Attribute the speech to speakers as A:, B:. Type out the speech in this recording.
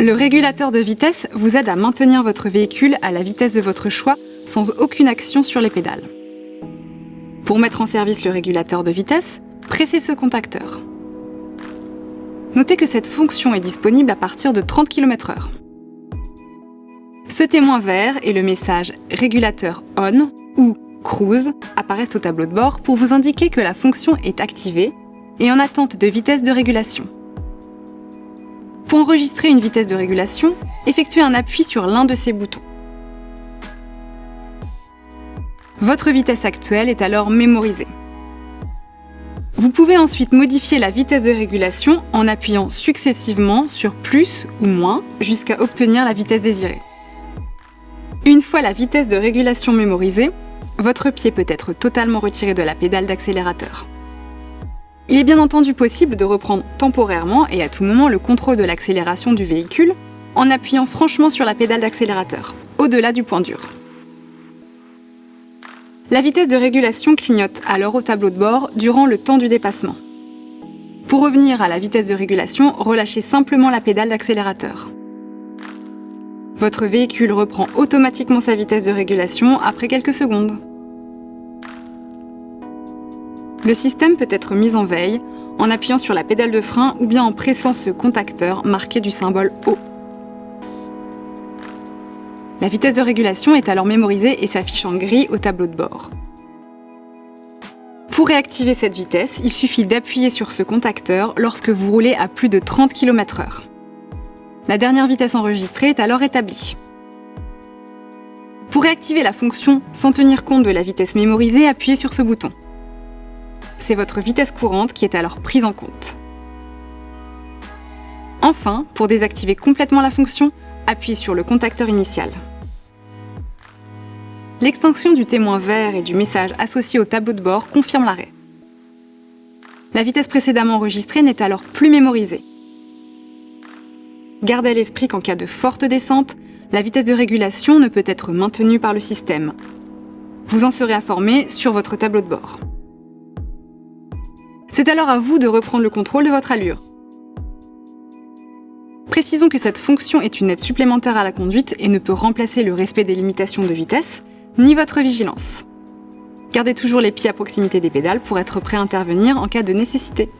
A: Le régulateur de vitesse vous aide à maintenir votre véhicule à la vitesse de votre choix sans aucune action sur les pédales. Pour mettre en service le régulateur de vitesse, pressez ce contacteur. Notez que cette fonction est disponible à partir de 30 km/h. Ce témoin vert et le message « Régulateur on » ou « Cruise » apparaissent au tableau de bord pour vous indiquer que la fonction est activée et en attente de vitesse de régulation. Pour enregistrer une vitesse de régulation, effectuez un appui sur l'un de ces boutons. Votre vitesse actuelle est alors mémorisée. Vous pouvez ensuite modifier la vitesse de régulation en appuyant successivement sur plus ou moins jusqu'à obtenir la vitesse désirée. Une fois la vitesse de régulation mémorisée, votre pied peut être totalement retiré de la pédale d'accélérateur. Il est bien entendu possible de reprendre temporairement et à tout moment le contrôle de l'accélération du véhicule en appuyant franchement sur la pédale d'accélérateur, au-delà du point dur. La vitesse de régulation clignote alors au tableau de bord durant le temps du dépassement. Pour revenir à la vitesse de régulation, relâchez simplement la pédale d'accélérateur. Votre véhicule reprend automatiquement sa vitesse de régulation après quelques secondes. Le système peut être mis en veille en appuyant sur la pédale de frein ou bien en pressant ce contacteur marqué du symbole O. La vitesse de régulation est alors mémorisée et s'affiche en gris au tableau de bord. Pour réactiver cette vitesse, il suffit d'appuyer sur ce contacteur lorsque vous roulez à plus de 30 km/h. La dernière vitesse enregistrée est alors établie. Pour réactiver la fonction sans tenir compte de la vitesse mémorisée, appuyez sur ce bouton. C'est votre vitesse courante qui est alors prise en compte. Enfin, pour désactiver complètement la fonction, appuyez sur le contacteur initial. L'extinction du témoin vert et du message associé au tableau de bord confirme l'arrêt. La vitesse précédemment enregistrée n'est alors plus mémorisée. Gardez à l'esprit qu'en cas de forte descente, la vitesse de régulation ne peut être maintenue par le système. Vous en serez informé sur votre tableau de bord. C'est alors à vous de reprendre le contrôle de votre allure. Précisons que cette fonction est une aide supplémentaire à la conduite et ne peut remplacer le respect des limitations de vitesse, ni votre vigilance. Gardez toujours les pieds à proximité des pédales pour être prêt à intervenir en cas de nécessité.